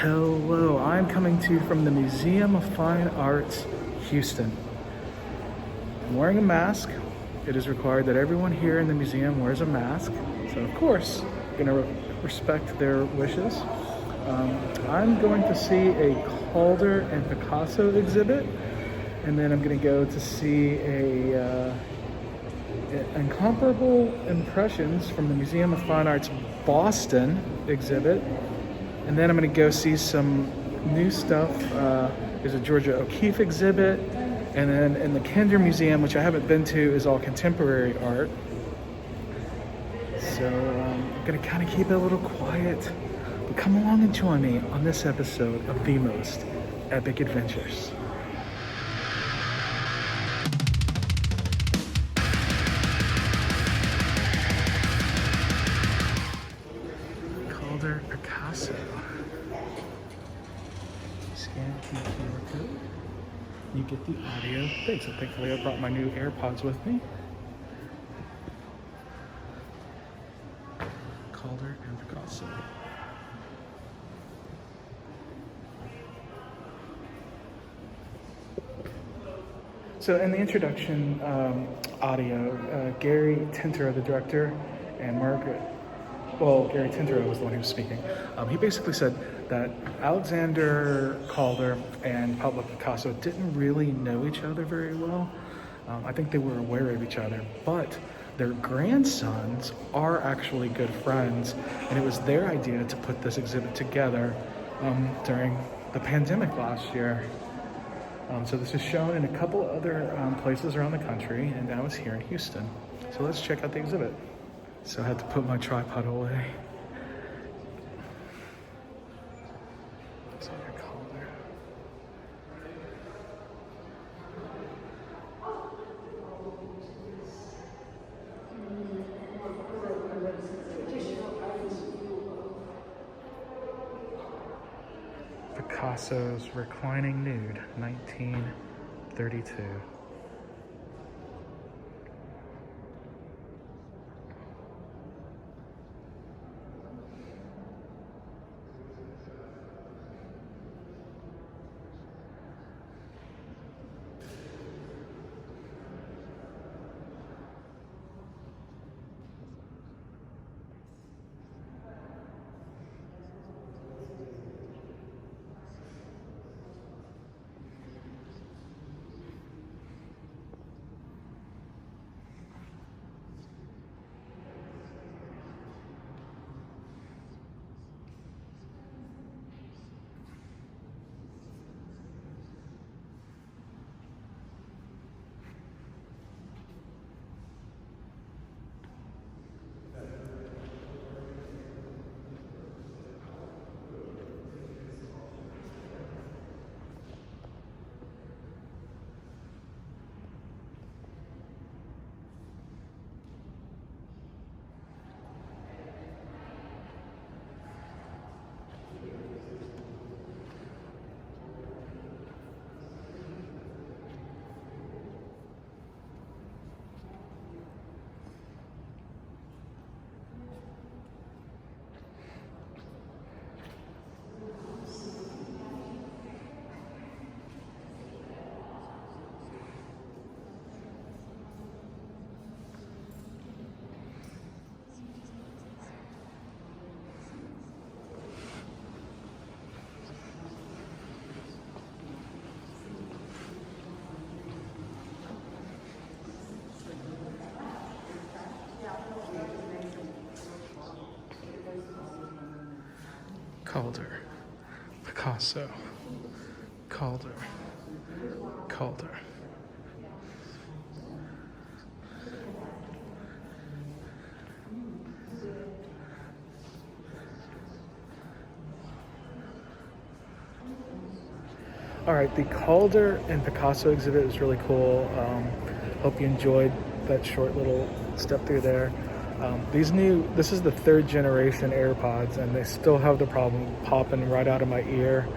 Hello, I'm coming to you from the Museum of Fine Arts, Houston. I'm wearing a mask. It is required that everyone here in the museum wears a mask. So of course, I'm gonna respect their wishes. I'm going to see a Calder and Picasso exhibit, and then I'm gonna go to see Incomparable Impressions from the Museum of Fine Arts, Boston exhibit. And then I'm gonna go see some new stuff. There's a Georgia O'Keeffe exhibit. And then in the Kinder Museum, which I haven't been to, is all contemporary art. So I'm gonna kind of keep it a little quiet. But come along and join me on this episode of The Most Epic Adventures. Calder, Picasso. Scan QR code. You get the audio. Thanks. So thankfully I brought my new AirPods with me. Calder and Picasso. So in the introduction audio, Gary Tintero, the director, and Gary Tintero was the one who was speaking. He basically said that Alexander Calder and Pablo Picasso didn't really know each other very well. I think they were aware of each other, but their grandsons are actually good friends, and it was their idea to put this exhibit together during the pandemic last year. So this is shown in a couple other places around the country, and now it's here in Houston. So let's check out the exhibit. So I had to put my tripod away. So I called her. Picasso's Reclining Nude, 1932. Calder, Picasso, Calder, Calder. All right, the Calder and Picasso exhibit was really cool. Hope you enjoyed that short little step through there. This is the third generation AirPods, and they still have the problem popping right out of my ear.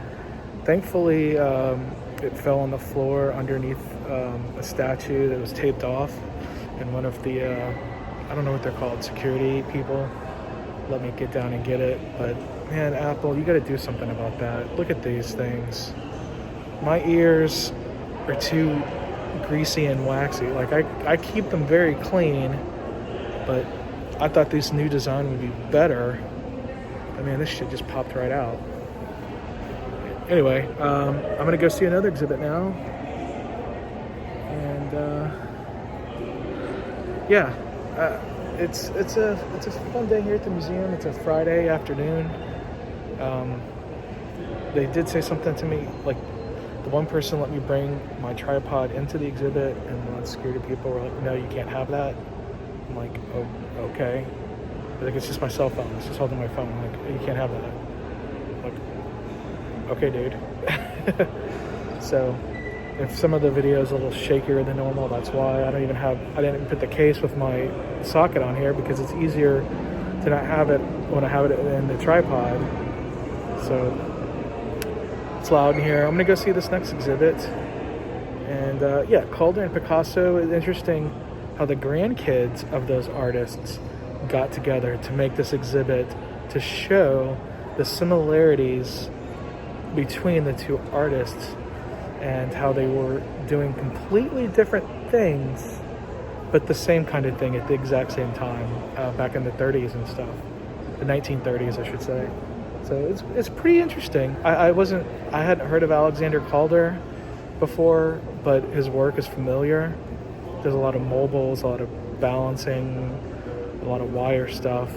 Thankfully, it fell on the floor underneath a statue that was taped off, and one of the, I don't know what they're called, security people let me get down and get it, but Man, Apple, you gotta do something about that. Look at these things. My ears are too greasy and waxy. Like, I keep them very clean, but I thought this new design would be better. I mean, this shit just popped right out. Anyway, I'm gonna go see another exhibit now. And yeah, it's a fun day here at the museum. It's a Friday afternoon. They did say something to me, like the one person let me bring my tripod into the exhibit, and the security people were like, no, you can't have that. I'm like, oh, okay. Like, it's just my cell phone. It's just holding my phone. I'm like, you can't have that. I'm like, okay, dude. So if some of the video is a little shakier than normal, that's why. I didn't even put the case with my socket on here, because it's easier to not have it when I have it in the tripod. So it's loud in here. I'm gonna go see this next exhibit. And yeah, Calder and Picasso. It's interesting how the grandkids of those artists got together to make this exhibit to show the similarities between the two artists and how they were doing completely different things, but the same kind of thing at the exact same time, back in the 30s and stuff, the 1930s, I should say. So it's pretty interesting. I hadn't heard of Alexander Calder before, but his work is familiar. There's a lot of mobiles, a lot of balancing, a lot of wire stuff.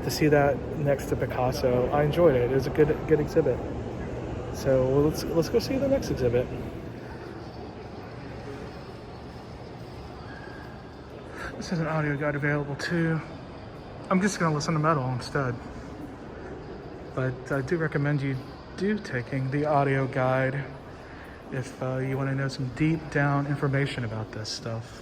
To see that next to Picasso, I enjoyed it. It was a good exhibit. So let's go see the next exhibit. This is an audio guide available too. I'm just gonna listen to metal instead. But I do recommend you taking the audio guide if you want to know some deep down information about this stuff.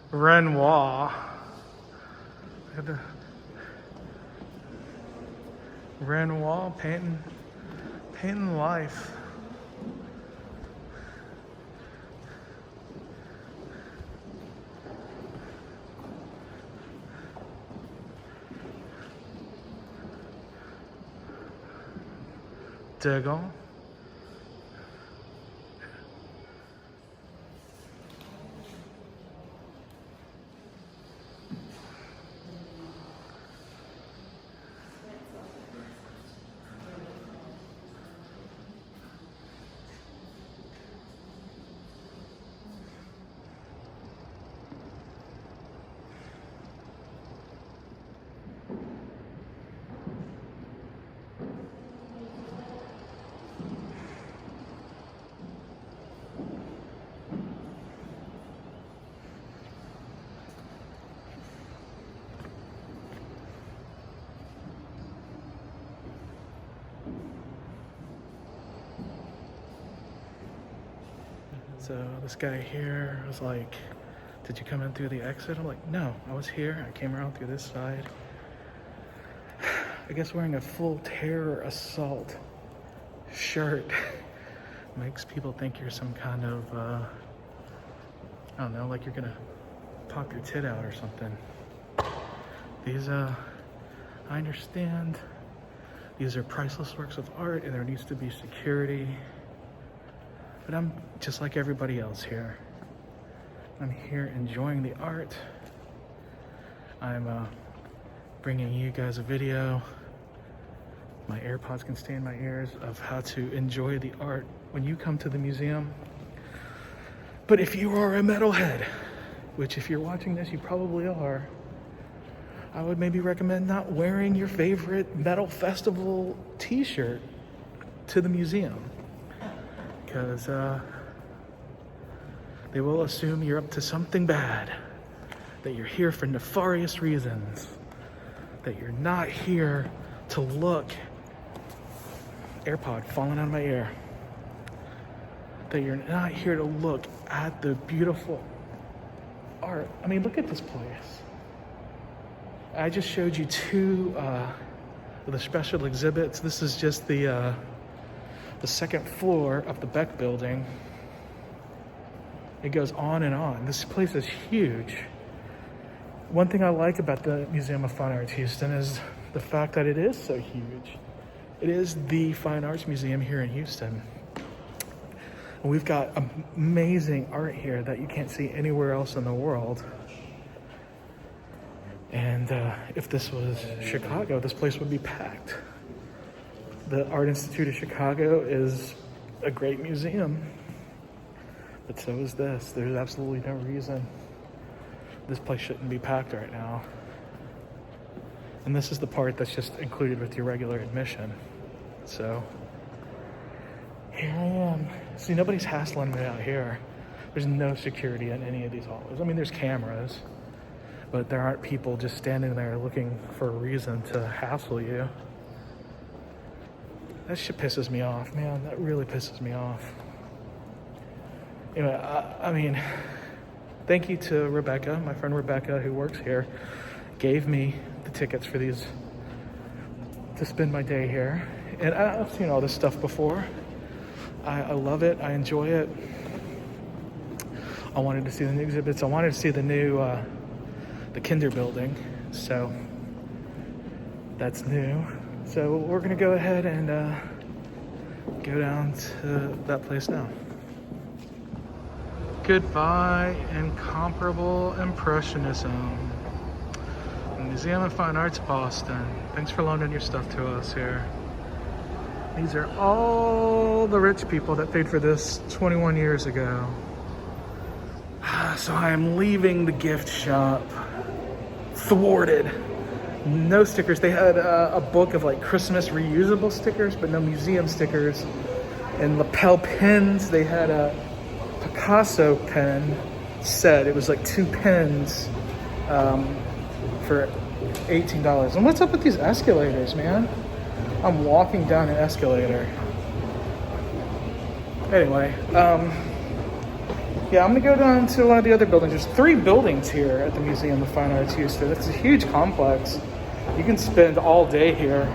Renoir. Renoir painting life. Degon. So this guy here was like, did you come in through the exit? I'm like, no, I was here. I came around through this side. I guess wearing a full terror assault shirt makes people think you're some kind of, I don't know, like you're gonna pop your tit out or something. These, I understand these are priceless works of art and there needs to be security. But I'm just like everybody else here. I'm here enjoying the art. I'm bringing you guys a video. My AirPods can stay in my ears of how to enjoy the art when you come to the museum. But if you are a metalhead, which if you're watching this, you probably are, I would maybe recommend not wearing your favorite metal festival t-shirt to the museum. Because They will assume you're up to something bad, that you're here for nefarious reasons, that you're not here to look. AirPod falling out of my ear. That you're not here to look at the beautiful art. I mean, look at this place. I just showed you two of the special exhibits. This is just the second floor of the Beck building. It goes on and on. This place is huge. One thing I like about the Museum of Fine Arts Houston is the fact that it is so huge. It is the fine arts museum here in Houston. And we've got amazing art here that you can't see anywhere else in the world. And if this was Chicago, this place would be packed. The Art Institute of Chicago is a great museum, but so is this. There's absolutely no reason this place shouldn't be packed right now. And this is the part that's just included with your regular admission. So here I am. See, nobody's hassling me out here. There's no security in any of these hallways. I mean, there's cameras, but there aren't people just standing there looking for a reason to hassle you. That shit pisses me off, man. That really pisses me off. Anyway, I mean, thank you to Rebecca, my friend Rebecca, who works here, gave me the tickets for these to spend my day here. And I've seen all this stuff before. I love it. I enjoy it. I wanted to see the new exhibits. I wanted to see the new, the Kinder building. So that's new. So we're gonna go ahead and go down to that place now. Goodbye, Incomparable Impressionism. Museum of Fine Arts, Boston. Thanks for loaning your stuff to us here. These are all the rich people that paid for this 21 years ago. So I am leaving the gift shop thwarted. No stickers. They had a book of like Christmas reusable stickers, but no museum stickers. And lapel pins. They had a Picasso pen set. It was like 2 pens for $18. And what's up with these escalators, man? I'm walking down an escalator. Anyway, yeah, I'm gonna go down to one of the other buildings. There's 3 buildings here at the Museum of Fine Arts Houston. It's a huge complex. You can spend all day here.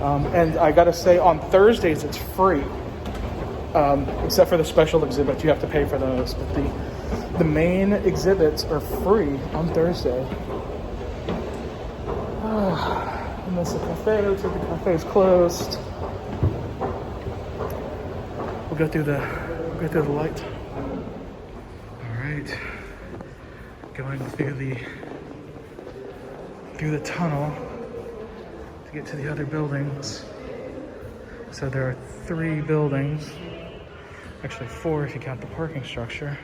And I gotta say, on Thursdays it's free. Except for the special exhibits, you have to pay for those. But the main exhibits are free on Thursday. And that's the cafe. Looks like the cafe is closed. We'll go through the light. All right, going through the tunnel to get to the other buildings. So there are 3 buildings, actually 4 if you count the parking structure.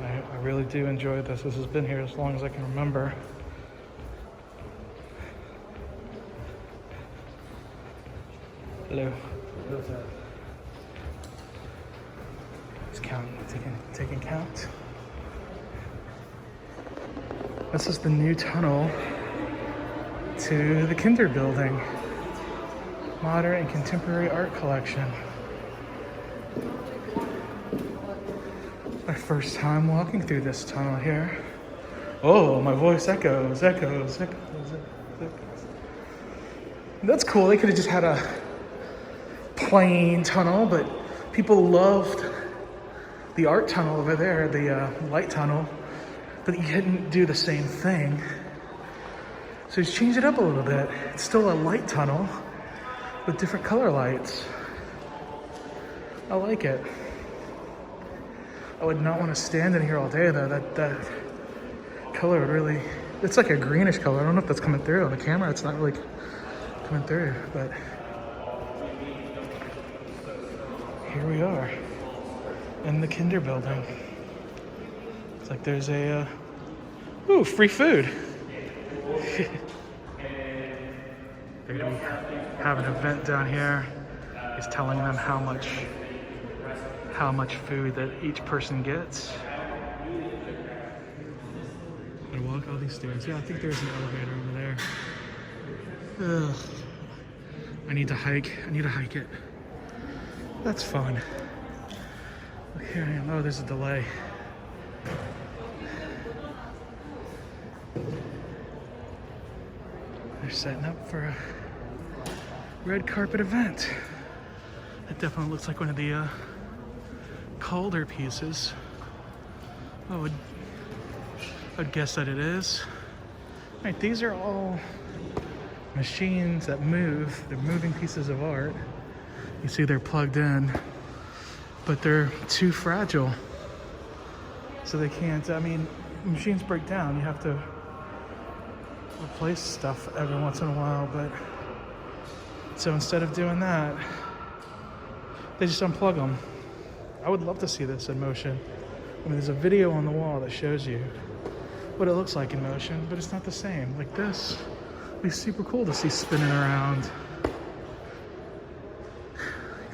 I really do enjoy this. This has been here as long as I can remember. Hello. Just taking count. This is the new tunnel to the Kinder building. Modern and contemporary art collection. My first time walking through this tunnel here. Oh, my voice echoes. That's cool. They could have just had a plain tunnel, but people loved the art tunnel over there, the light tunnel, but you couldn't do the same thing. So he's changed it up a little bit. It's still a light tunnel with different color lights. I like it. I would not want to stand in here all day though. That color would really, it's like a greenish color. I don't know if that's coming through on the camera. It's not really coming through, but here we are in the Kinder building. It's like there's a, free food. They're gonna have an event down here. He's telling them how much food that each person gets. I walk all these stairs. Yeah, I think there's an elevator over there. Ugh. I need to hike it. That's fun. Look, here I am. Oh, there's a delay. They're setting up for a red carpet event. It definitely looks like one of the Calder pieces. I'd guess that it is. Right, these are all machines that move. They're moving pieces of art. You see they're plugged in, but they're too fragile. So they can't, I mean, machines break down. You have to replace stuff every once in a while, but so instead of doing that, they just unplug them. I would love to see this in motion. I mean, there's a video on the wall that shows you what it looks like in motion, but it's not the same. Like this, it'd be super cool to see spinning around.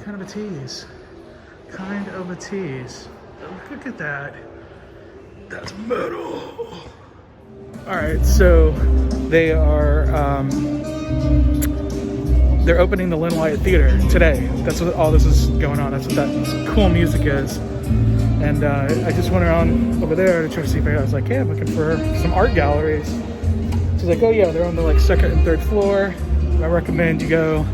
Kind of a tease. Kind of a tease. Look at that. That's metal. All right, so they are they're opening the Lynn Wyatt Theater today. That's what all this is going on. That's what that cool music is. And I just went around over there to try to see if I was like, hey, I'm looking for some art galleries. She's like, oh yeah, they're on the like second and third floor. I recommend you go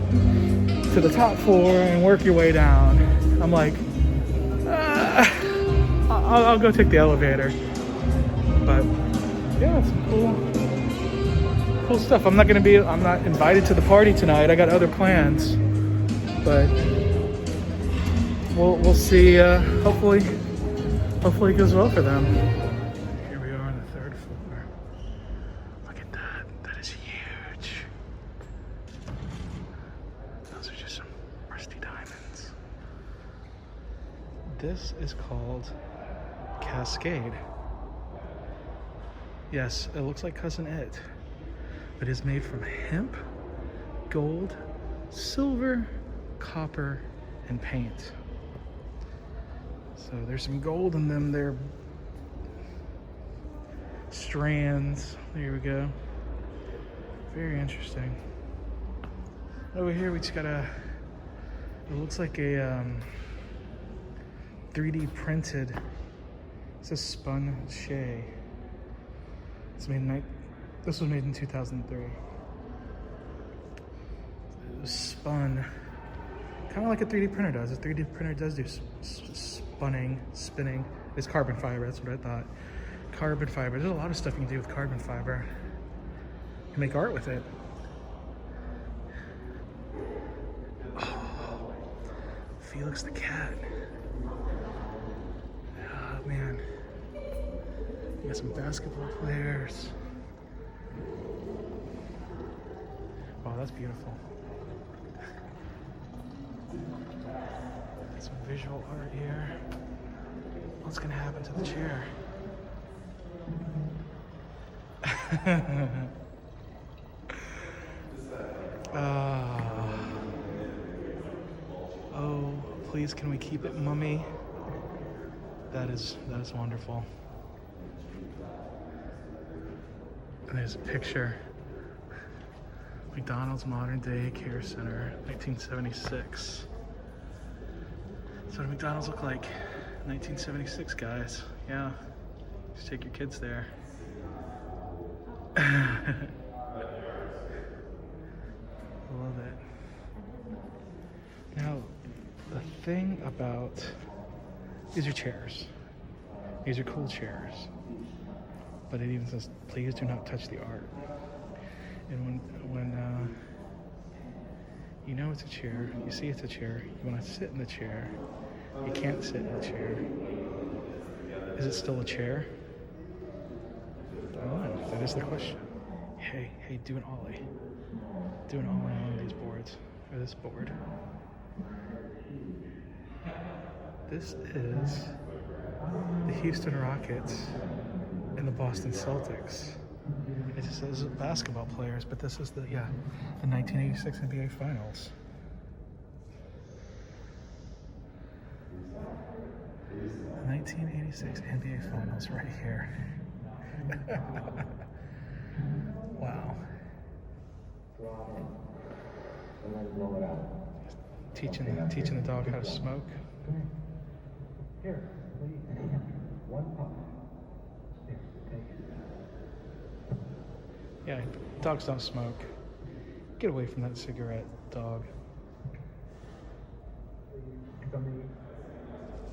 to the top floor and work your way down. I'm like, I'll go take the elevator. But yeah, some cool stuff. I'm not invited to the party tonight. I got other plans, but we'll see. Hopefully it goes well for them. Here we are on the third floor. Look at that. That is huge. Those are just some rusty diamonds. This is called Cascade. Yes, it looks like Cousin It, but it's made from hemp, gold, silver, copper, and paint. So there's some gold in them. They're strands. There we go. Very interesting. Over here we just got it looks like a 3D printed, it's a spun shea. This was made in 2003. It was spun, kind of like a 3D printer does. A 3D printer does do spinning. It's carbon fiber, that's what I thought. Carbon fiber, there's a lot of stuff you can do with carbon fiber. You can make art with it. Oh, Felix the cat. Oh man. You got some basketball players. Wow, that's beautiful. Some visual art here. What's gonna happen to the chair? Oh, please, can we keep it mummy? That is wonderful. And there's a picture. McDonald's Modern Day Care Center, 1976. So what do McDonald's look like? 1976, guys. Yeah, just take your kids there. I love it. Now, the thing about these are chairs. These are cool chairs. But it even says, please do not touch the art. And when you know it's a chair, you see it's a chair, you want to sit in the chair, you can't sit in the chair. Is it still a chair? I don't know. That is the question. Hey, do an ollie. Do an ollie on these boards, or this board. This is the Houston Rockets and the Boston Celtics. It just says basketball players, but this is the 1986 NBA Finals. 1986 NBA Finals right here. Wow. Teaching the dog how to smoke. Here, one puff. Here, take it. Yeah, dogs don't smoke. Get away from that cigarette, dog.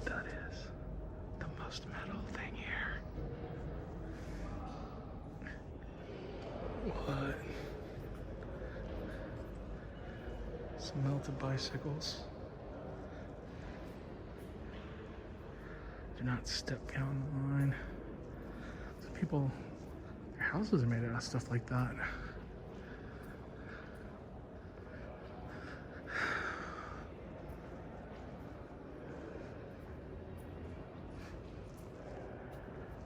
That is the most metal thing here. What? Some melted bicycles. Do not step down the line. So people, their houses are made out of stuff like that.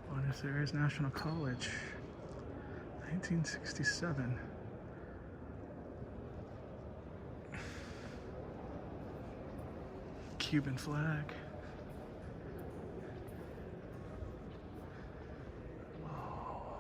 Buenos Aires National College, 1967. Cuban flag. Oh.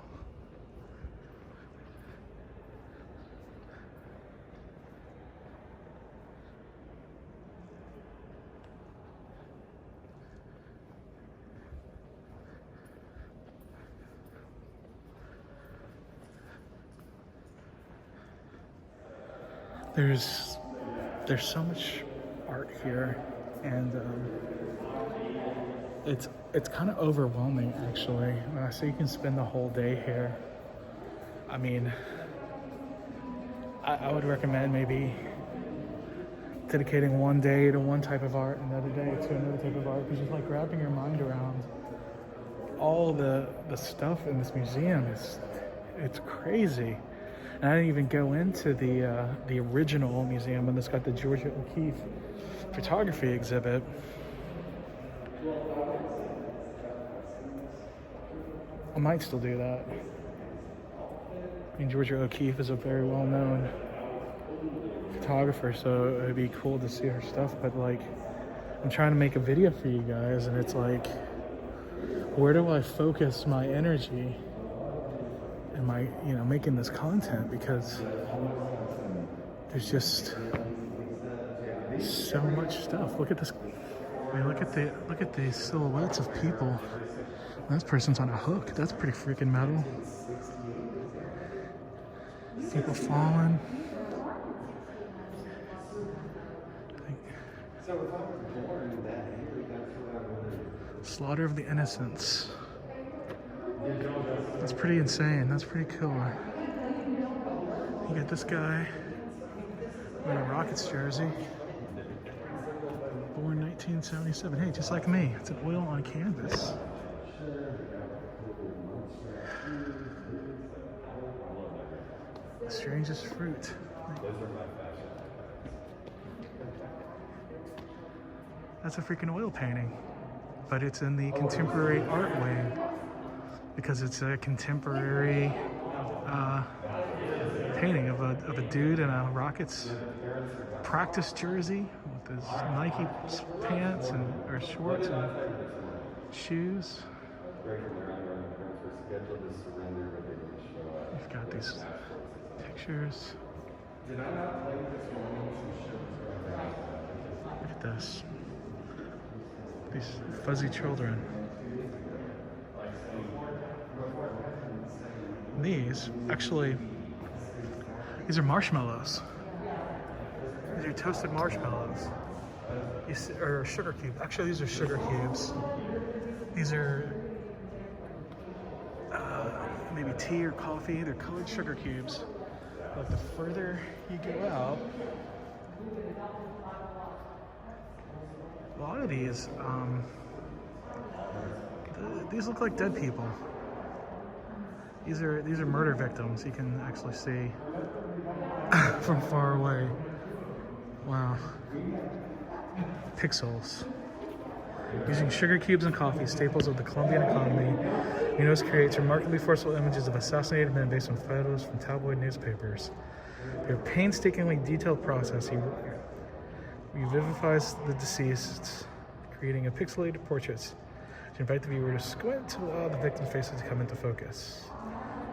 There's so much art here, and it's kind of overwhelming actually. When I say you can spend the whole day here, I mean, I would recommend maybe dedicating one day to one type of art, another day to another type of art, because just like wrapping your mind around all the stuff in this museum it's crazy. And I didn't even go into the original museum, and it's got the Georgia O'Keeffe photography exhibit. I might still do that. I mean, Georgia O'Keeffe is a very well-known photographer, so it'd be cool to see her stuff. But like, I'm trying to make a video for you guys, and it's like, where do I focus my energy? Am I, making this content? Because there's just so much stuff. Look at this. I mean, look at the silhouettes of people. This person's on a hook. That's pretty freaking metal. People falling. Slaughter of the Innocents. That's pretty insane. That's pretty killer. You got this guy wearing a Rockets jersey. Born 1977. Hey, just like me. It's an oil on canvas. The strangest fruit. That's a freaking oil painting. But it's in the contemporary art wing, because it's a contemporary painting of a dude in a Rockets practice jersey with his Nike pants or shorts and shoes. You've got these pictures. Look at this. These fuzzy children. These are marshmallows. These are toasted marshmallows. Or sugar cubes. Actually, these are sugar cubes. These are maybe tea or coffee. They're colored sugar cubes. But the further you go out, a lot of these look like dead people. These are murder victims. You can actually see from far away. Wow. Pixels. Using sugar cubes and coffee, staples of the Colombian economy, Munoz creates remarkably forceful images of assassinated men based on photos from tabloid newspapers. Through a painstakingly detailed process, he revivifies the deceased, creating a pixelated portraits. to invite the viewer to squint to allow the victim's faces to come into focus.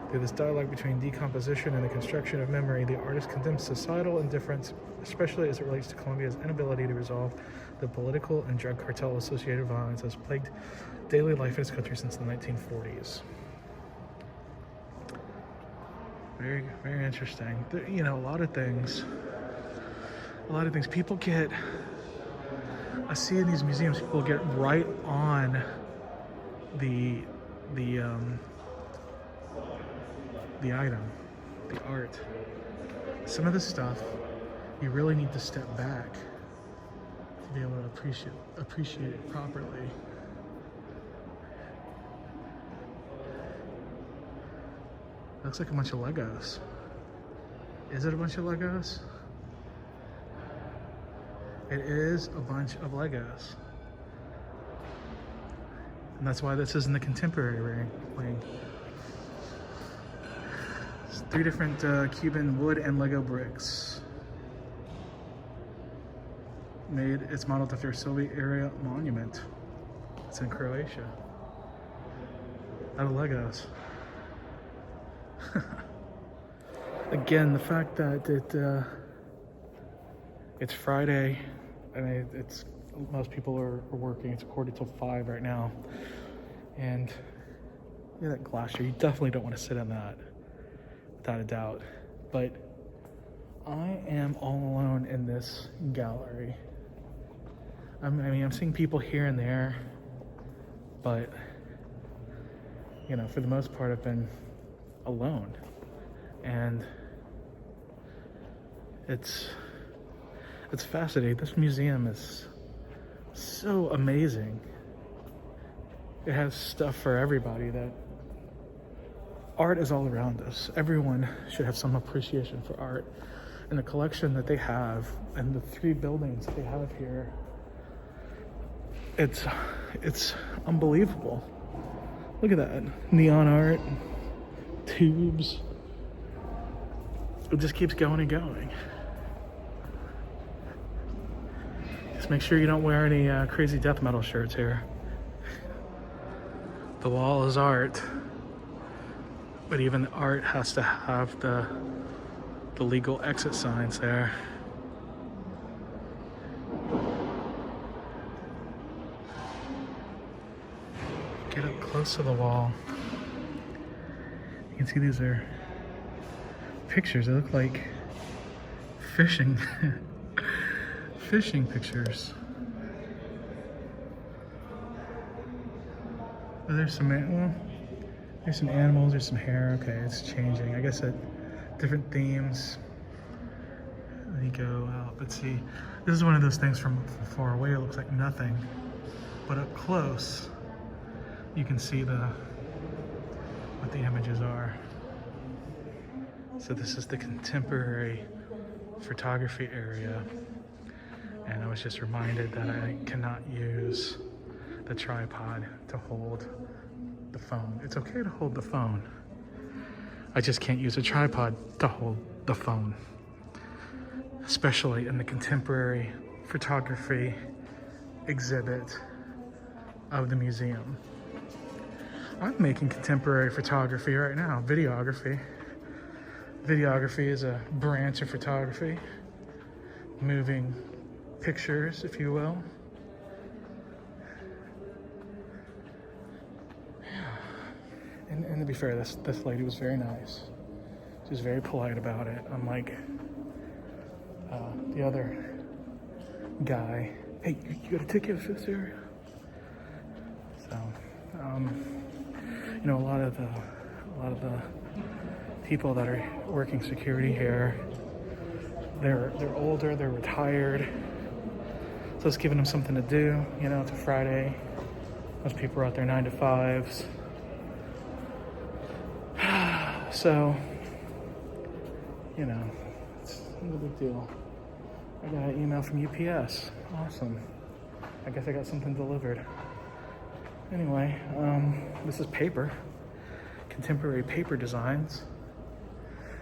Through this dialogue between decomposition and the construction of memory, the artist condemns societal indifference, especially as it relates to Colombia's inability to resolve the political and drug cartel-associated violence that has plagued daily life in its country since the 1940s. Very, very interesting. You know, a lot of things people get, I see in these museums, people get right on the item, the art. Some of this stuff, you really need to step back to be able to appreciate it properly. Looks like a bunch of Legos. Is it a bunch of Legos? It is a bunch of Legos. And that's why this is in the contemporary wing. It's 3 different Cuban wood and Lego bricks. It's modeled after a Soviet era monument. It's in Croatia. Out of Legos. Again, the fact that it's Friday, I mean, most people are working. It's 4:45 right now, and yeah, that glacier. You definitely don't want to sit on that, without a doubt. But I am all alone in this gallery. I'm seeing people here and there, but you know, for the most part, I've been alone, and it's fascinating. This museum is so amazing. It has stuff for everybody. That art is all around us. Everyone should have some appreciation for art, and the collection that they have, and the 3 buildings that they have here. It's unbelievable. Look at that neon art. Tubes. It just keeps going and going. Just make sure you don't wear any crazy death metal shirts here. The wall is art, but even the art has to have the legal exit signs there. Get up close to the wall. You can see these are pictures. They look like fishing pictures. Oh, there's some animals, there's some hair. Okay, it's changing. I guess different themes. Let me go out. Let's see. This is one of those things from far away. It looks like nothing, but up close, you can see what the images are. So this is the contemporary photography area, and I was just reminded that I cannot use the tripod to hold the phone. It's okay to hold the phone. I just can't use a tripod to hold the phone, especially in the contemporary photography exhibit of the museum. I'm making contemporary photography right now, videography. Videography is a branch of photography, moving pictures, if you will. And to be fair, this lady was very nice. She was very polite about it, unlike the other guy. Hey, you got a ticket for this area? So, you know, a lot of the people that are working security here, they're older, they're retired, so it's giving them something to do. You know, it's a Friday. Most people are out there 9 to 5s. So, you know, it's no big deal. I got an email from UPS. Awesome. I guess I got something delivered. Anyway, this is paper. Contemporary paper designs.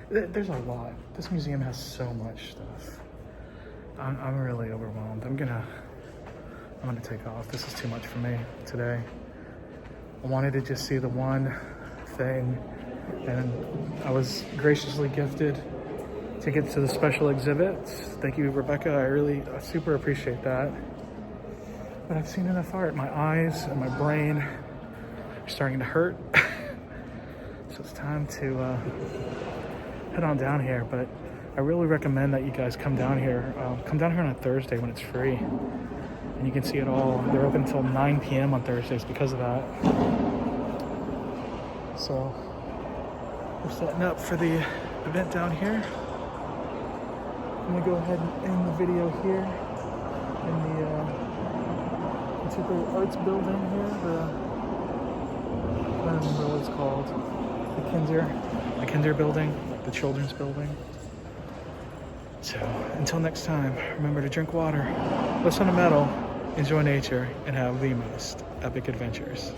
There's a lot. This museum has so much stuff. I'm really overwhelmed. I'm gonna take off. This is too much for me today. I wanted to just see the one thing, and I was graciously gifted tickets to the special exhibits. Thank you, Rebecca. I super appreciate that. But I've seen enough art. My eyes and my brain are starting to hurt. So it's time to head on down here. But I really recommend that you guys come down here. Come down here on a Thursday when it's free. And you can see it all. They're open until 9 p.m. on Thursdays because of that. So we're setting up for the event down here. I'm gonna go ahead and end the video here in the Contemporary Arts Building here. I don't remember what it's called. The Kinder Building, the Children's Building. So until next time, remember to drink water, listen to metal, enjoy nature, and have the most epic adventures.